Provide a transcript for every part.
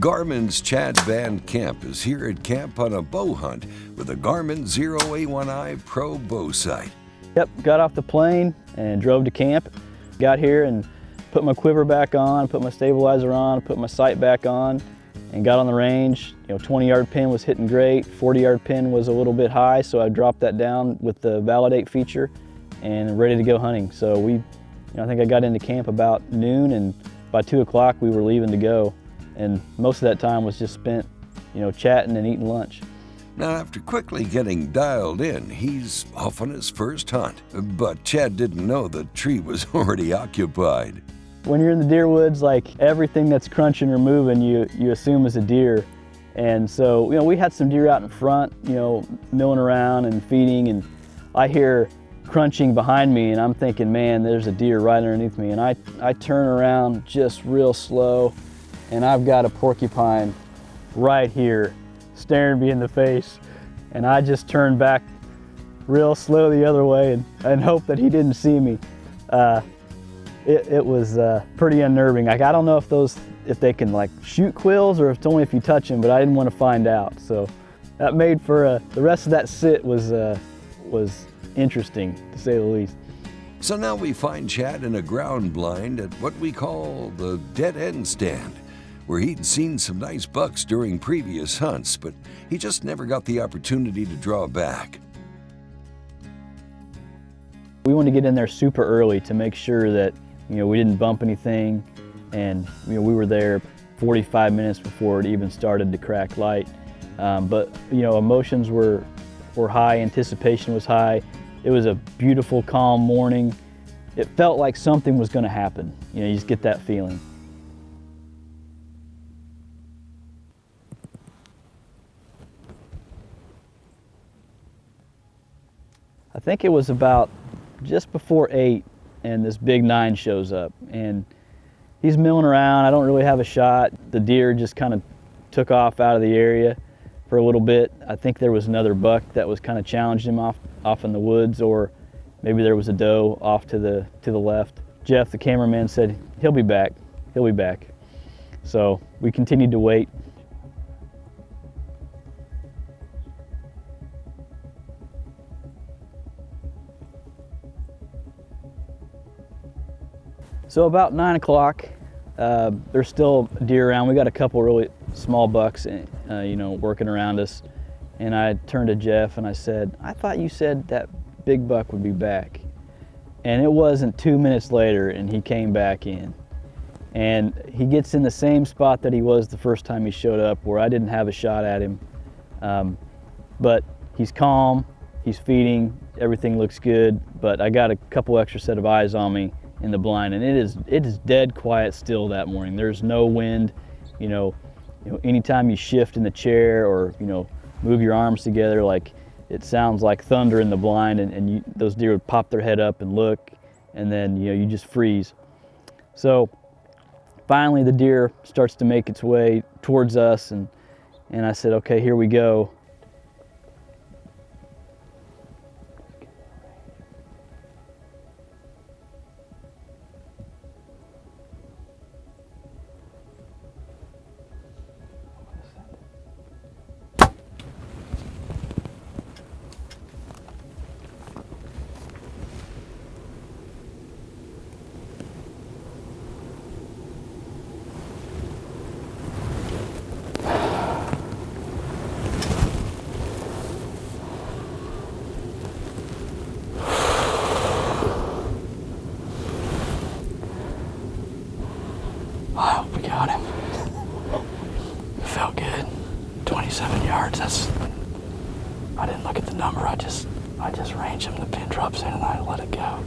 Garmin's Chad VanCamp is here at camp on a bow hunt with a Garmin Xero A1i Pro bow sight. Yep, got off the plane and drove to camp. Got here and put my quiver back on, put my stabilizer on, put my sight back on, and got on the range. 20-yard pin was hitting great, 40-yard pin was a little bit high, so I dropped that down with the validate feature and ready to go hunting. So I think I got into camp about noon, and by 2 o'clock we were leaving to go. And most of that time was just spent, chatting and eating lunch. Now, after quickly getting dialed in, he's off on his first hunt. But Chad didn't know the tree was already occupied. When you're in the deer woods, like everything that's crunching or moving, you assume is a deer. And so, we had some deer out in front, milling around and feeding, and I hear crunching behind me, and I'm thinking, man, there's a deer right underneath me. And I turn around just real slow, and I've got a porcupine right here staring me in the face. And I just turned back real slow the other way and hope that he didn't see me. It was pretty unnerving. Like, I don't know if they can like shoot quills or if it's only if you touch them, but I didn't want to find out. So that made for the rest of that sit was interesting, to say the least. So now we find Chad in a ground blind at what we call the dead end stand, where he'd seen some nice bucks during previous hunts, but he just never got the opportunity to draw back. We wanted to get in there super early to make sure that we didn't bump anything, and we were there 45 minutes before it even started to crack light. But emotions were high, anticipation was high. It was a beautiful, calm morning. It felt like something was going to happen. You just get that feeling. I think it was about just before 8, and this big 9 shows up, and he's milling around. I don't really have a shot. The deer just kind of took off out of the area for a little bit. I think there was another buck that was kind of challenging him off in the woods, or maybe there was a doe off to the left. Jeff, the cameraman, said, he'll be back. He'll be back. So we continued to wait. So about 9 o'clock, there's still deer around. We got a couple really small bucks, working around us. And I turned to Jeff and I said, I thought you said that big buck would be back. And it wasn't 2 minutes later, and he came back in. And he gets in the same spot that he was the first time he showed up, where I didn't have a shot at him. But he's calm, he's feeding, everything looks good, but I got a couple extra set of eyes on me in the blind, and it is dead quiet still that morning. There's no wind. Anytime you shift in the chair or move your arms together, like, it sounds like thunder in the blind, and those deer would pop their head up and look, and then you just freeze. So finally the deer starts to make its way towards us, and I said, okay, here we go. Wow, we got him. It felt good. 27 yards. I didn't look at the number. I just ranged him. The pin drops in and I let it go.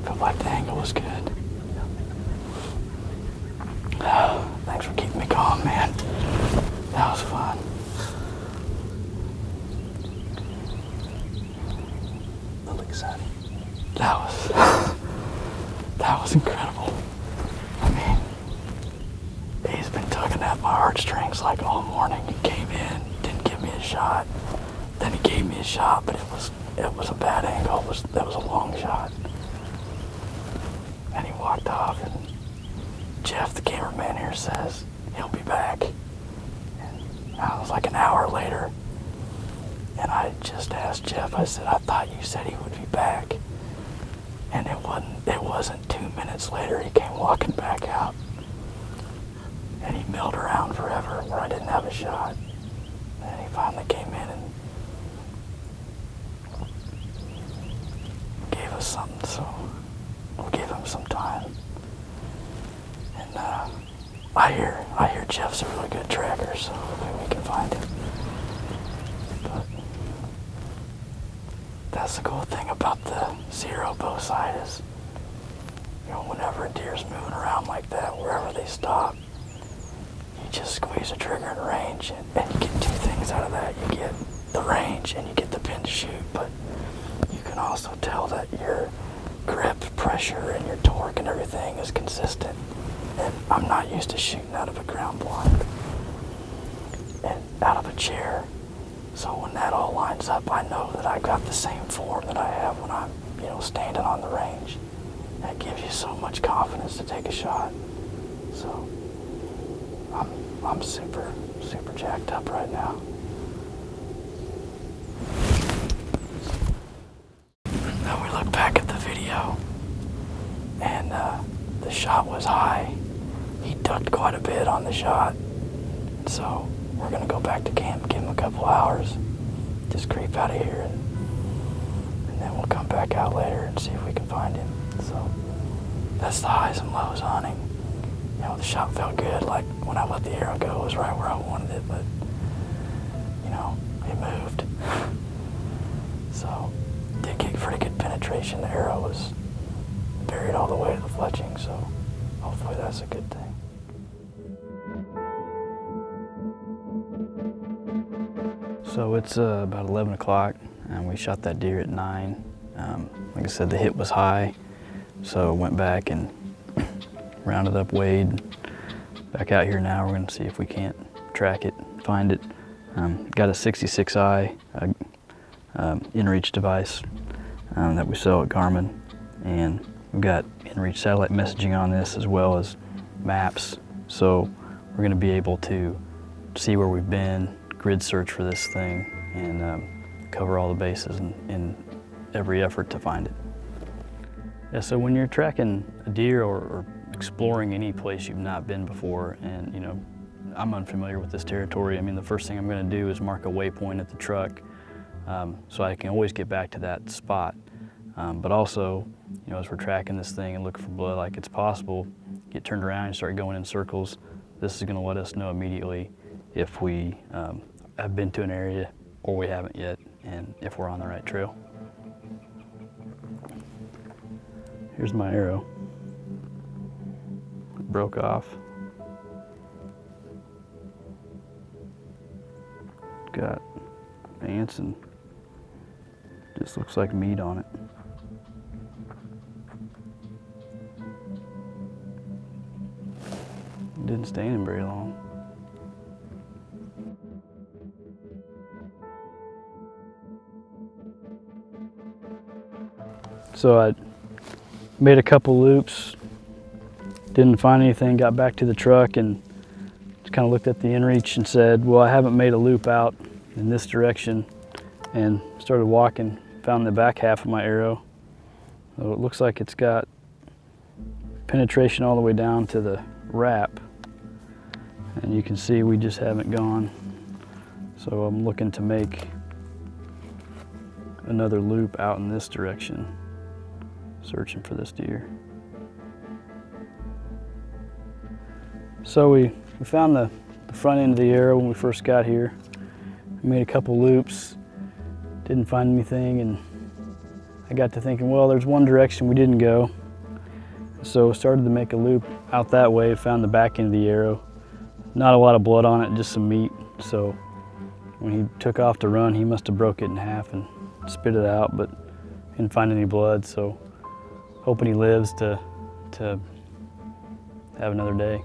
Felt like the angle was good. Oh, thanks for keeping me calm, man. That was fun. A little exciting. That was incredible. He's been tugging at my heartstrings like all morning. He came in, didn't give me a shot. Then he gave me a shot, but it was a bad angle. That was a long shot. And he walked off, and Jeff, the cameraman here, says he'll be back. was like an hour later, and I just asked Jeff, I said, I thought you said he would be back. And it wasn't 2 minutes later, he came walking back out. And he milled around forever where I didn't have a shot. And he finally came in and gave us something, so we'll give him some time. And I hear Jeff's a really good tracker, so maybe we can find him. But that's the cool thing about the Xero bow sight is, you know, whenever a deer's moving around like that, wherever they stop, you just squeeze the trigger and range, and you get two things out of that. You get the range and you get the pin to shoot, but you can also tell that your grip, pressure, and your torque and everything is consistent. And I'm not used to shooting out of a ground blind and out of a chair. So when that all lines up, I know that I've got the same form that I have when I'm, you know, standing on the range. And it gives you so much confidence to take a shot. So I'm super jacked up right now. Now we look back at the video, and the shot was high. He ducked quite a bit on the shot. So we're gonna go back to camp, give him a couple hours, just creep out of here, and then we'll come back out later and see if we can find him. So that's the highs and lows on him. You know, the shot felt good. Like when I let the arrow go, it was right where I wanted it, but you know, it moved. So did get pretty good penetration. The arrow was buried all the way to the fletching, so hopefully that's a good thing. So it's about 11 o'clock, and we shot that deer at 9. Like I said, the hit was high, so went back and rounded up Wade. Back out here now, we're gonna see if we can't track it, find it. Got a 66i inReach device that we sell at Garmin, and we've got inReach satellite messaging on this as well as maps. So we're gonna be able to see where we've been, grid search for this thing, and cover all the bases in every effort to find it. Yeah, so when you're tracking a deer or exploring any place you've not been before, and you know, I'm unfamiliar with this territory, I mean, the first thing I'm gonna do is mark a waypoint at the truck so I can always get back to that spot. But also, you know, as we're tracking this thing and looking for blood like it's possible, get turned around and start going in circles, this is gonna let us know immediately if we have been to an area or we haven't yet, and if we're on the right trail. Here's my arrow. It broke off. Got ants and just looks like meat on it. It didn't stay in very long. So I made a couple loops, didn't find anything, got back to the truck and just kind of looked at the inReach and said, well, I haven't made a loop out in this direction, and started walking, found the back half of my arrow. So it looks like it's got penetration all the way down to the wrap, and you can see we just haven't gone. So I'm looking to make another loop out in this direction, searching for this deer. So we found the front end of the arrow when we first got here. We made a couple loops, didn't find anything, and I got to thinking, well, there's one direction we didn't go. So started to make a loop out that way, found the back end of the arrow. Not a lot of blood on it, just some meat. So when he took off to run, he must have broke it in half and spit it out, but didn't find any blood. So hoping he lives to have another day.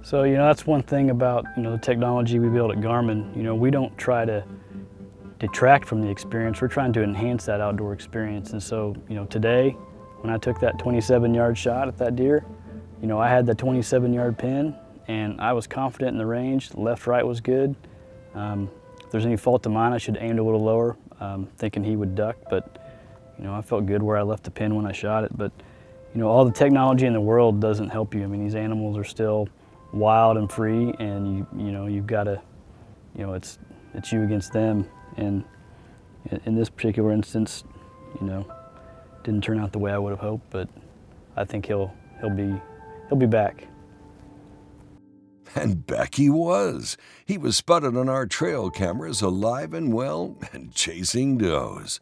So, you know, that's one thing about, you know, the technology we build at Garmin. You know, we don't try to detract from the experience. We're trying to enhance that outdoor experience. And so, you know, today, when I took that 27-yard shot at that deer, you know, I had the 27-yard pin, and I was confident in the range. Left, right was good. If there's any fault of mine, I should have aimed a little lower, thinking he would duck, but I felt good where I left the pin when I shot it. But all the technology in the world doesn't help you. I mean, these animals are still wild and free, and you've got to, it's you against them. And in this particular instance, didn't turn out the way I would have hoped, but I think he'll be back. And back he was. He was spotted on our trail cameras alive and well and chasing does.